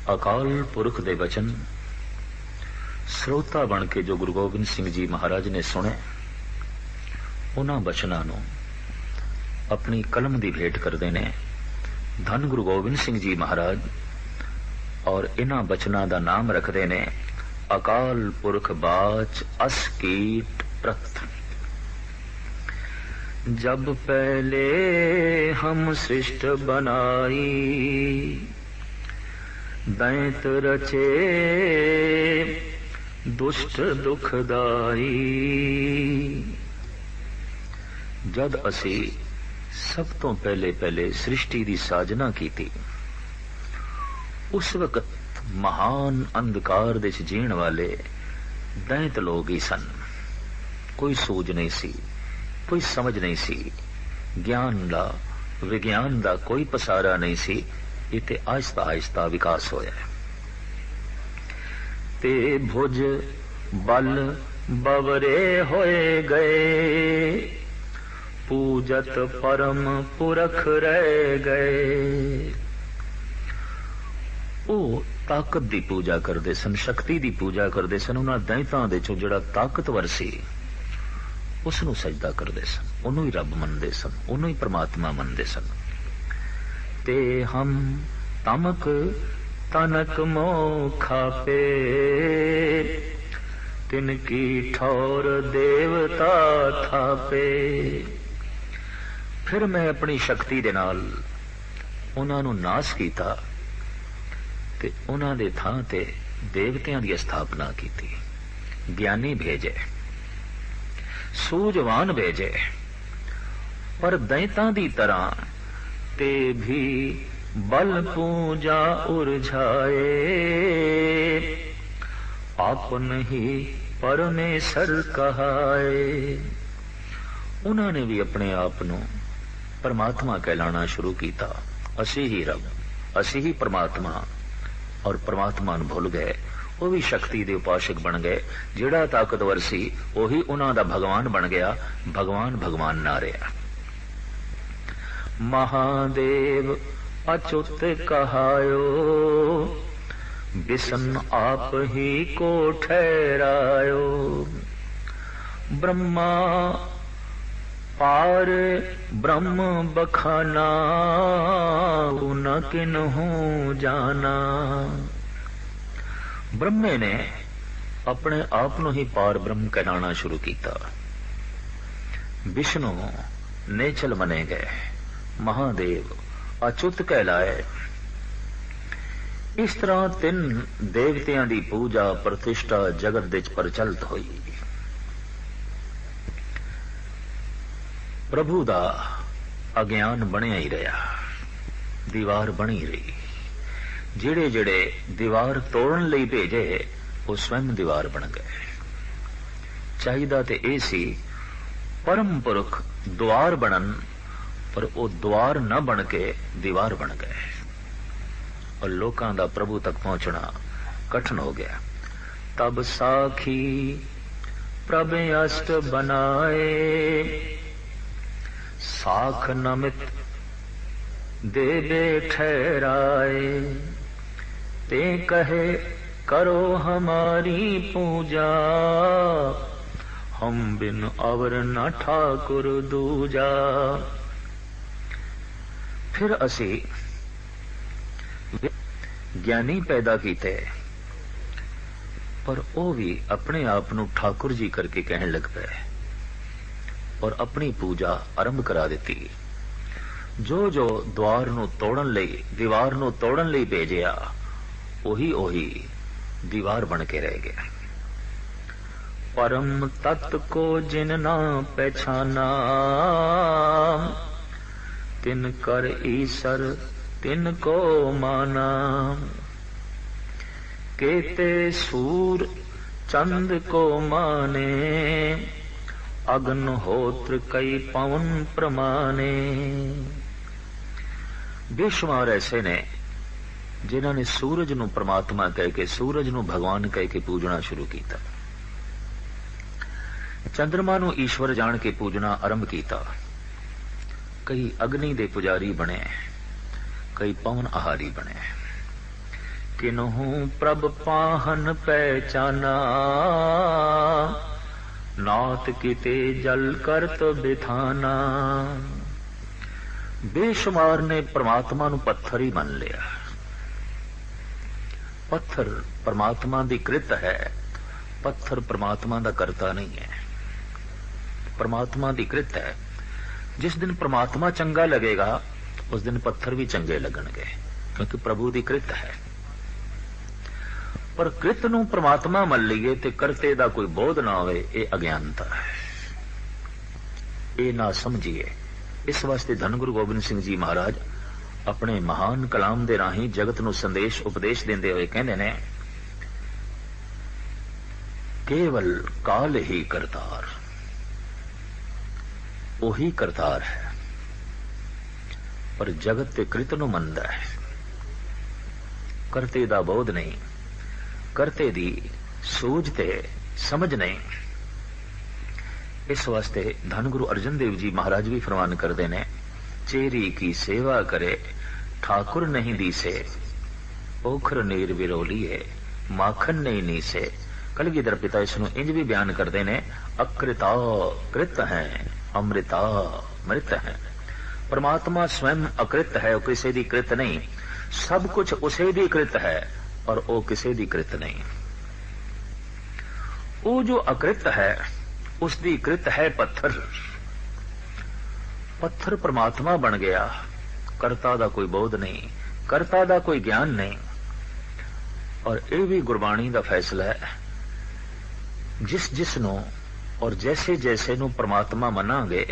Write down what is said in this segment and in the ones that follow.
अकाल पुरख दे वचन श्रोता बन के जो गुरु गोबिंद सिंह जी महाराज ने सुने, उन्हां वचनां नूं अपनी कलम दी भेंट करदे ने धन गुरु गोबिंद सिंह जी महाराज, और इन्हां वचनां दा नाम रखदे ने अकाल पुरख बाच अस कीट प्रथ। जब पहले हम सृष्ट बनाई, दैत रचे दुष्ट दुखदाई। जद असी सब तो पहले सृष्टि की साजना की थी, उस वक्त महान अंधकार दे जीण वाले दैत लोग ही सन। कोई सूझ नहीं सी, कोई समझ नहीं सी, ज्ञान दा विज्ञान दा कोई पसारा नहीं सी। इते आहिस्ता आहिस्ता विकास होया ते भुज बल बवरे होए गए, पूजत परम पुरख रह गए। ਉਹ ਤਾਕਤ ਦੀ ਪੂਜਾ ਕਰਦੇ ਸਨ, ਸ਼ਕਤੀ ਦੀ ਪੂਜਾ ਕਰਦੇ ਸਨ। ਉਹਨਾਂ ਦੈਂਤਾਂ ਦੇ ਚੋਂ ਜਿਹੜਾ ਤਾਕਤਵਰ ਸੀ ਉਸ ਨੂੰ ਸਜਦਾ ਕਰਦੇ ਸਨ, ਉਹਨੂੰ ਹੀ ਰੱਬ ਮੰਨਦੇ ਸਨ, ਉਹਨੂੰ ਹੀ ਪ੍ਰਮਾਤਮਾ ਮੰਨਦੇ ਸਨ। ਤੇ ਹਮ ਤਮਕ ਤਨਕ ਮੋਹ ਖਾਪੇ, ਤਿਨ ਕੀ ਠੌਰ ਦੇਵਤਾ ਥਾਪੇ। ਫਿਰ ਮੈਂ ਆਪਣੀ ਸ਼ਕਤੀ ਦੇ ਨਾਲ ਉਹਨਾਂ ਨੂੰ ਨਾਸ ਕੀਤਾ ਤੇ ਉਹਨਾਂ ਦੇ ਥਾਂ ਤੇ ਦੇਵਤਿਆਂ ਦੀ ਸਥਾਪਨਾ ਕੀਤੀ। ਗਿਆਨੀ ਭੇਜੇ, ਸੂਝਵਾਨ ਭੇਜੇ, ਪਰ ਦੈਤਾਂ ਦੀ ਤਰ੍ਹਾਂ ਤੇ ਵੀ ਬਲ ਪੂਜਾ ਉਰਝਾਏ। ਆਪਨ ਹੀ ਪਰਮੇਸ਼ਰ ਕਹਾਏ। ਉਹਨਾਂ ਨੇ ਵੀ ਆਪਣੇ ਆਪ ਨੂੰ परमात्मा कहलाना शुरू किया। असी ही रब, असी ही परमात्मा, और परमात्मा नूं भुल गए। वो भी शक्ति दे उपासक बन गए। जिहड़ा ताकतवर सी उही उन्हां दा भगवान बन गया। भगवान भगवान ना रहा। महादेव अच्युत कहायो, बिसन आप ही को ठहरायो। ब्रह्मा पार ब्रह्म बखाना, न किन्हू जाना। ब्रह्मे ने अपने आप ਨੂੰ ही पार ब्रह्म कहलाना शुरू किया। विष्णु नेचल मने गए, महादेव अच्युत कहलाए। इस तरह तीन देवतियां दी पूजा प्रतिष्ठा जगत विच प्रचलित हुई। प्रभु दा अज्ञान बनिया ही रहा, दीवार बनी रही। जिहड़े जिहड़े दीवार तोड़न लई भेजे वो स्वयं दीवार बन गए। चाहिदा ते ये सी परम पुरख द्वार बनन, पर वो द्वार न बन के दीवार बन गए और लोकां दा प्रभु तक पहुंचना कठिन हो गया। तब साखी प्रभ अष्ट बनाए, साख नमित देवे ठहराए। ते कहे करो हमारी पूजा, हम बिन अवर न ठाकुर दूजा। फिर असी ज्ञानी पैदा कीते, पर वो भी अपने आप नू ठाकुर जी करके कहने लग पे और अपनी पूजा आरंभ करा दी। जो जो द्वार नू तोड़न लई, दीवार नू तोड़न लई भेजिया, ओही ओही दीवार बन के रह गया। परम तत्व को जिन ना पहचाना, तिन कर ईसर तिन को माना। केते सूर चंद को माने, अग्निहोत्र कई पवन प्रमाणे। बेशुमार ऐसे ने जिन्होंने सूरज नू परमात्मा कह के, सूरज नू भगवान कह के पूजना शुरू किया। चंद्रमा नू ईश्वर जान के पूजना आरंभ किया। कई अग्नि दे पुजारी बने, कई पवन आहारी बने। किन्हू प्रभ पाहन पहचाना, नाथ किते जल करत बिथाना। बेशुमार ने परमात्मा नू पत्थर ही मान लिया। पत्थर परमात्मा दी कृत है, पत्थर परमात्मा दा करता नहीं है। परमात्मा दी कृत है। जिस दिन परमात्मा चंगा लगेगा उस दिन पत्थर भी चंगे लगणगे, क्योंकि प्रभु दी कृत है। पर कृत नू परमात्मा मन लीए ते करते दा कोई बोध ना होवे, ये अज्ञानता है, ये ना समझिए। इस वास्ते धन गुरु गोबिंद सिंह जी महाराज अपने महान कलाम दे राही जगत नू संदेश उपदेश देंदे हुए कहंदे ने, केवल काल ही करतार, ओही करतार है। पर जगत ते कृत नू मनदा है, करते दा बोध नहीं, करते दी सूझ ते समझ नहीं। इस वास्ते धन गुरु अर्जन देव जी महाराज भी फरमान करते ने, चेरी की सेवा करे ठाकुर नहीं दीसे, ओखर नीर विरोलिए माखन नहीं नीसे। कलगीधर पिता इसनू इंज भी बयान करते ने, अकृता कृत है, अमृता मृत है। परमात्मा स्वयं अकृत है, किसी दी कृत नहीं। सब कुछ उसे दी कृत है और वो किसी दी कृत नहीं। वो जो अकृत है उसकी कृत है पत्थर। पत्थर परमात्मा बन गया, करता दा कोई बोध नहीं, करता दा कोई ज्ञान नहीं। और यह भी गुरबाणी का फैसला है, जिस जिसनों और जैसे जैसे नू परमात्मा मनांगे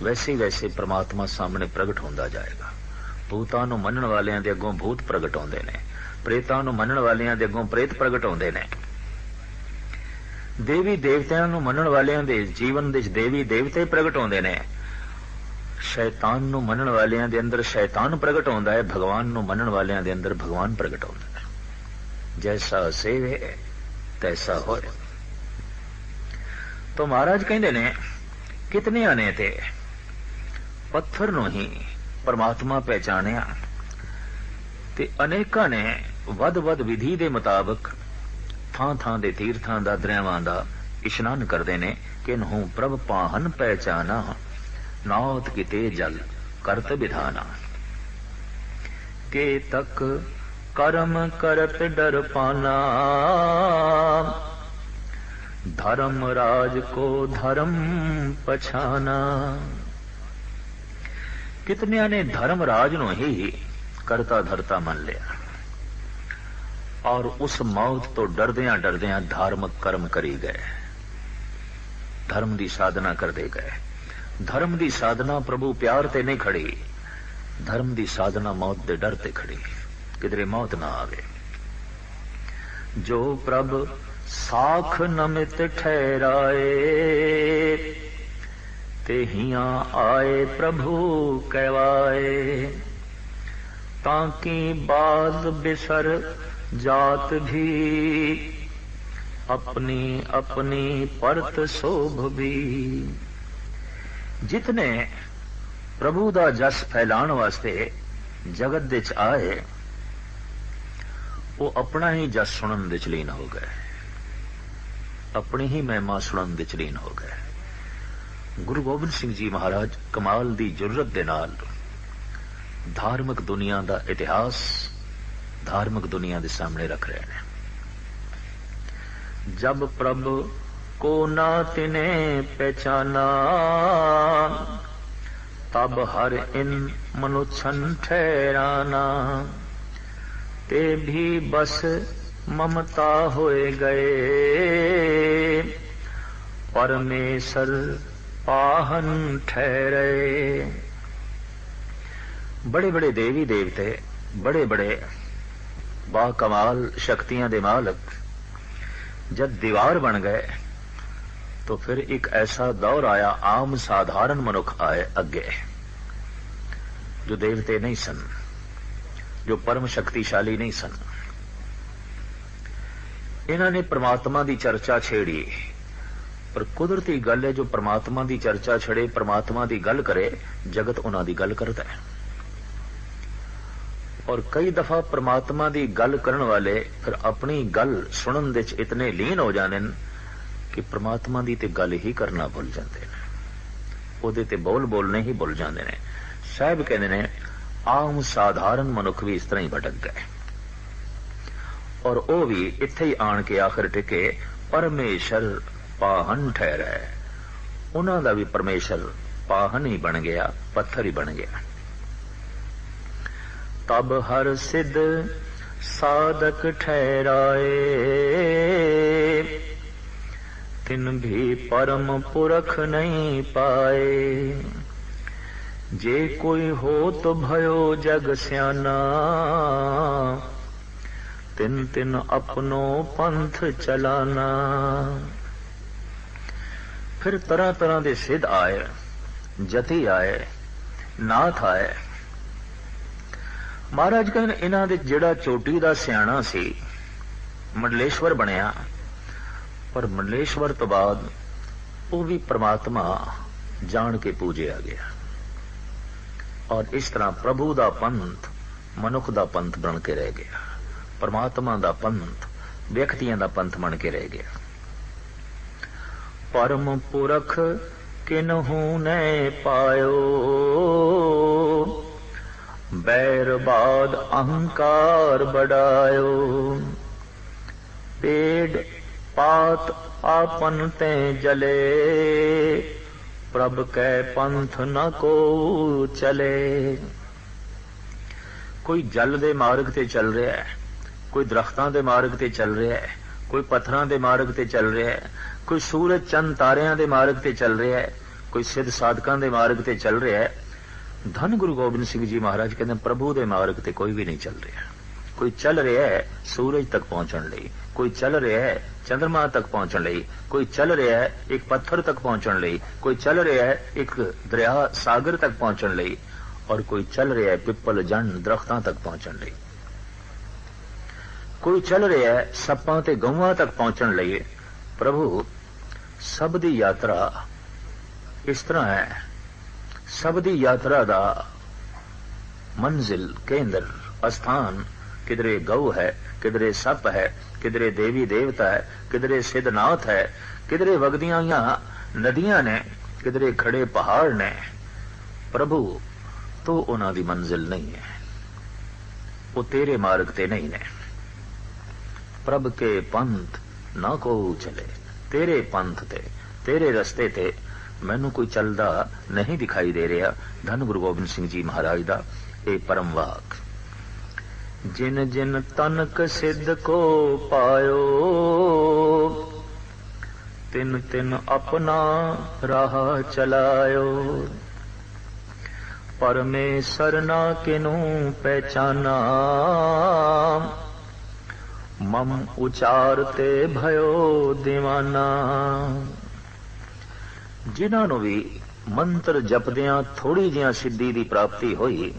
वैसे वैसे परमात्मा सामने प्रगट होंदा जाएगा। भूतां नू मनण वालियां दे अगों भूत प्रगट होंदे ने, प्रेतां नू मनण वालियां दे अगों प्रेत प्रगट होंदे ने, देवी देवतियां नू मनण वालियां दे जीवन दे देवी देवते प्रगट होंदे ने, शैतान नू मनण वालियां दे अंदर शैतान प्रगट होंदा है, भगवान नू मनण वालियां दे अंदर भगवान प्रगट होंदा है। जैसा सेवे तैसा होए। तो महाराज कहंदे ने, कितनियां ने ते पत्थर नू ही परमात्मा पहचानिया ते अनेकां ने वध वध विधि दे मुताबिक थां थां दे तीर्थां दा दरियावां दा इशनान करदे ने। किन्हू प्रभ पाहन पहचाना, नाथ किते जल करत विधाना। के तक कर्म करत डर पाना, धर्म राज को धर्म पछाना। कितने ने धर्मराज नो ही करता धरता मान लिया और उस मौत तो डरदियां डरदियां धार्मिक कर्म करी गए, धर्म की साधना करते गए। धर्म की साधना प्रभु प्यार ते नहीं खड़ी, धर्म की साधना मौत दे डर ते खड़ी, किधरे मौत ना आवे। जो प्रभ साख नमित ठहराए, ते हिया आए प्रभु कहवाए। ताकि बाद बिसर जात भी, अपनी अपनी परत शोभ भी। जितने प्रभु दा जस फैलाण वास्ते जगत दे च आए, वो अपना ही जस सुनन दे च लीन हो गए, अपनी ही महिमा सुनन दे च लीन हो गए। गुरु गोबिंद सिंह जी महाराज कमाल दी जुर्रत दे नाल धार्मिक दुनिया दा इतिहास धार्मिक दुनिया दे सामने रख रहे हैं। जब प्रभु को ना तिने पहचाना, तब हर इन मनुष्यन ठहराना। ते भी बस ममता होए गए, परमेश्वर पाहन ठहरे। बड़े बड़े देवी देवते, बड़े बड़े बाकमाल शक्तियां दे मालक जब दीवार बन गए तो फिर एक ऐसा दौर आया, आम साधारण मनुख आए अगे, जो देवते नहीं सन, जो परम शक्तिशाली नहीं सन। इन्होंने परमात्मा की चर्चा छेड़ी, पर कुदरती गल है, जो परमात्मा की चर्चा छड़े, परमात्मा की गल करे, जगत उन्हां दी गल करता है। और कई दफा परमात्मा की गल करन वाले फिर अपनी गल सुनन दे इतने लीन हो जाते हैं कि परमात्मा की ते गल ही करना भुल जाते हैं, ਉਹਦੇ ਤੇ बोलने ही भुल जाते हैं। साहब कहते हैं आम साधारण मनुख भी इस तरह ही भटक गए और वह भी इत्थे ही आन के आखिर टिके परमेश्वर पाहन ठहरा है। उन्हों का भी परमेश्वर पाहन ही बन गया, पत्थर ही बन गया। तब हर सिद्ध साधक ठहराए तिन भी परम पुरख नहीं पाए। जे कोई हो तो भयो जग स्याना तिन तिन अपनो पंथ चलाना। फिर तरह तरह के सिद्ध आए, जती आए, नाथ आए। महाराज कहते इन्हां दे जिहड़ा चोटी दा सियाणा सी मंडलेश्वर बनिया, पर मंडलेश्वर तो बाद वो भी परमात्मा जान के पूजे आ गया और इस तरह प्रभु दा पंथ मनुख दा पंथ बन के रह गया, परमात्मा दा पंथ व्यक्तियां दा पंथ बन के रह गया। परम पुरख किन्हू ने पायो बैरबाद अहंकार बढ़ायो। पेड़ पात आपन ते जले प्रभ कै पंथ न को चले। कोई जल दे मार्ग ते चल रहा है, कोई दरख्तां दे मार्ग ते चल रहा है, कोई पत्थरां दे मार्ग ते चल रहा है, कोई सूरज चंद तारियां दे मार्ग ते चल रहा है, कोई सिद्ध साधकां दे मार्ग ते चल रहा है। धन गुरु गोबिंद सिंह जी महाराज कहते प्रभु दे मार्ग ते कोई भी नहीं चल रहा। कोई चल रहा है सूरज तक पहुंचने लई, कोई चल रहा है चंद्रमा तक पहुंचने लई, कोई चल रहा है एक पत्थर तक पहुंचने लई, कोई चल रहा है एक दरिया सागर तक पहुंचने लई, और कोई चल रहा है पिपल जन दरख्तां तक पहुंचने लई, कोई चल रहा है सप्पां ते गऊआं तक पहुंचने लई। प्रभु सब दी यात्रा इस तरह है, सब दी यात्रा दा मंजिल केंद्र स्थान किधरे गऊ है, किधरे सप है, किधरे देवी देवता है, किधरे सिद्धनाथ है, किधरे वगदियां नदियां ने, किधरे खड़े पहाड़ ने। प्रभु तो उन्हां दी मंजिल नहीं है, वो तेरे मार्ग ते नहीं ने। प्रभ के पंथ ना को चले, तेरे पंथ ते तेरे रस्ते ते मैनू कोई चलदा नहीं दिखाई दे रहा। धन गुरु गोबिंद सिंह जी महाराज दा ए परम वाक। जिन जिन तनक सिद्ध को पायो तिन तिन अपना राह चलायो। परमेश्वर ना किनू पहचाना मम उचारते भयो दीवाना। जिन्हों भी मंत्र जपदियां थोड़ी जिहा सिद्धि की प्राप्ति हुई,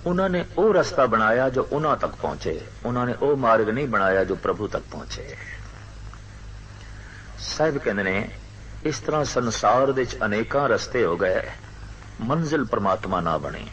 उन्होंने वो रास्ता बनाया जो उन्हां तक पहुंचे, उन्होंने वो मार्ग नहीं बनाया जो प्रभु तक पहुंचे। साहिब कहते ने इस तरह संसार दे अनेकां रस्ते हो गए, मंजिल परमात्मा ना बनी।